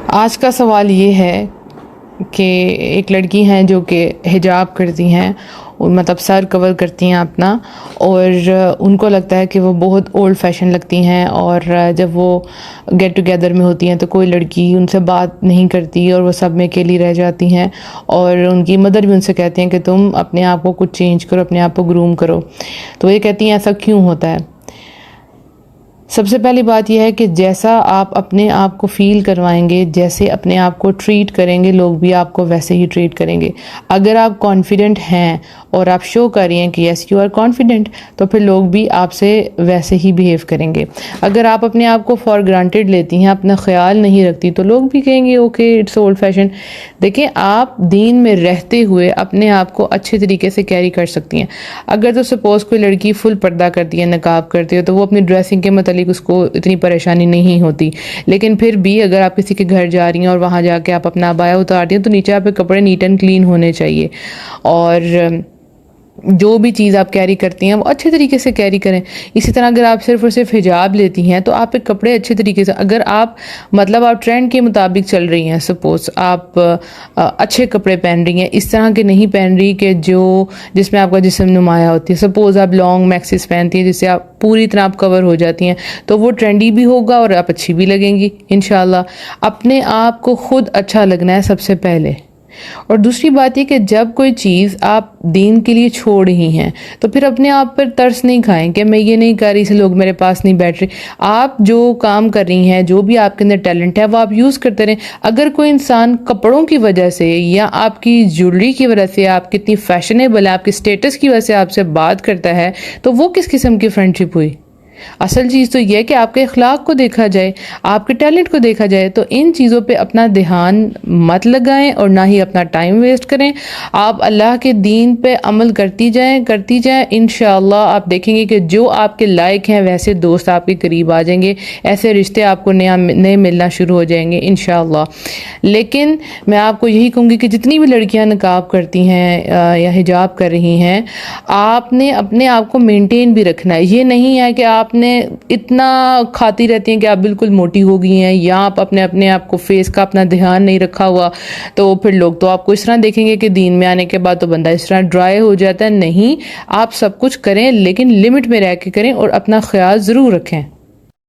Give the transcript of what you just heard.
आज का सवाल ये है कि एक लड़की हैं जो कि हिजाब करती हैं, मतलब सर कवर करती हैं अपना, और उनको लगता है कि वो बहुत ओल्ड फैशन लगती हैं। और जब वो गेट टुगेदर में होती हैं तो कोई लड़की उनसे बात नहीं करती और वो सब में अकेली रह जाती हैं। और उनकी मदर भी उनसे कहती हैं कि तुम अपने आप को कुछ चेंज करो, अपने आप को ग्रूम करो। तो ये कहती हैं ऐसा क्यों होता है। सबसे पहली बात यह है कि जैसा आप अपने आप को फ़ील करवाएंगे, जैसे अपने आप को ट्रीट करेंगे, लोग भी आपको वैसे ही ट्रीट करेंगे। अगर आप कॉन्फिडेंट हैं और आप शो कर रही हैं कि यस यू आर कॉन्फिडेंट, तो फिर लोग भी आपसे वैसे ही बिहेव करेंगे। अगर आप अपने आप को फॉर ग्रांटेड लेती हैं, अपना ख्याल नहीं रखती, तो लोग भी कहेंगे ओके इट्स ओल्ड फैशन। देखिए, आप दीन में रहते हुए अपने आप को अच्छे तरीके से कैरी कर सकती हैं। अगर तो सपोज़ कोई लड़की फुल पर्दा करती है, नकाब करती है, तो वो अपनी ड्रेसिंग के मतलब उसको इतनी परेशानी नहीं होती। लेकिन फिर भी अगर आप किसी के घर जा रही हैं और वहाँ जाके आप अपना अबाया उतारती हैं, तो नीचे आपके कपड़े नीट एंड क्लीन होने चाहिए। और जो भी चीज़ आप कैरी करती हैं वो अच्छे तरीके से कैरी करें। इसी तरह अगर आप सिर्फ और सिर्फ हिजाब लेती हैं तो आप एक कपड़े अच्छे तरीके से, अगर आप मतलब आप ट्रेंड के मुताबिक चल रही हैं, सपोज़ आप अच्छे कपड़े पहन रही हैं, इस तरह के नहीं पहन रही कि जिसमें आपका जिस्म नुमाया होती है। सपोज़ आप लॉन्ग मैक्सिस पहनती हैं जिससे आप पूरी तरह आप कवर हो जाती हैं, तो वो ट्रेंडी भी होगा और आप अच्छी भी लगेंगी इंशाल्लाह। अपने आप को खुद अच्छा लगना है सबसे पहले। और दूसरी बात ये कि जब कोई चीज़ आप दीन के लिए छोड़ रही हैं तो फिर अपने आप पर तरस नहीं खाएं कि मैं ये नहीं कर रही, इसलिए लोग मेरे पास नहीं बैठ रहे। आप जो काम कर रही हैं, जो भी आपके अंदर टैलेंट है, वो आप यूज़ करते रहें। अगर कोई इंसान कपड़ों की वजह से या आपकी ज्वेलरी की वजह से, आप कितनी फैशनेबल है, आपके स्टेटस की वजह से आपसे बात करता है, तो वो किस किस्म की फ्रेंडशिप हुई। असल चीज़ तो यह है कि आपके अखलाक को देखा जाए, आपके टैलेंट को देखा जाए। तो इन चीज़ों पे अपना ध्यान मत लगाएं और ना ही अपना टाइम वेस्ट करें। आप अल्लाह के दीन पे अमल करती जाएं। इंशाअल्लाह आप देखेंगे कि जो आपके लायक हैं वैसे दोस्त आपके करीब आ जाएंगे, ऐसे रिश्ते आपको नए मिलना शुरू हो जाएंगे इंशाअल्लाह। लेकिन मैं आपको यही कहूँगी कि जितनी भी लड़कियाँ नकाब करती हैं या हिजाब कर रही हैं, आपने अपने आप को मेनटेन भी रखना है। ये नहीं है कि आपने इतना खाती रहती हैं कि आप बिल्कुल मोटी हो गई हैं, या आप अपने आप को फेस का अपना ध्यान नहीं रखा हुआ, तो फिर लोग तो आपको इस तरह देखेंगे कि दीन में आने के बाद तो बंदा इस तरह ड्राई हो जाता है। नहीं, आप सब कुछ करें लेकिन लिमिट में रह के करें और अपना ख्याल ज़रूर रखें।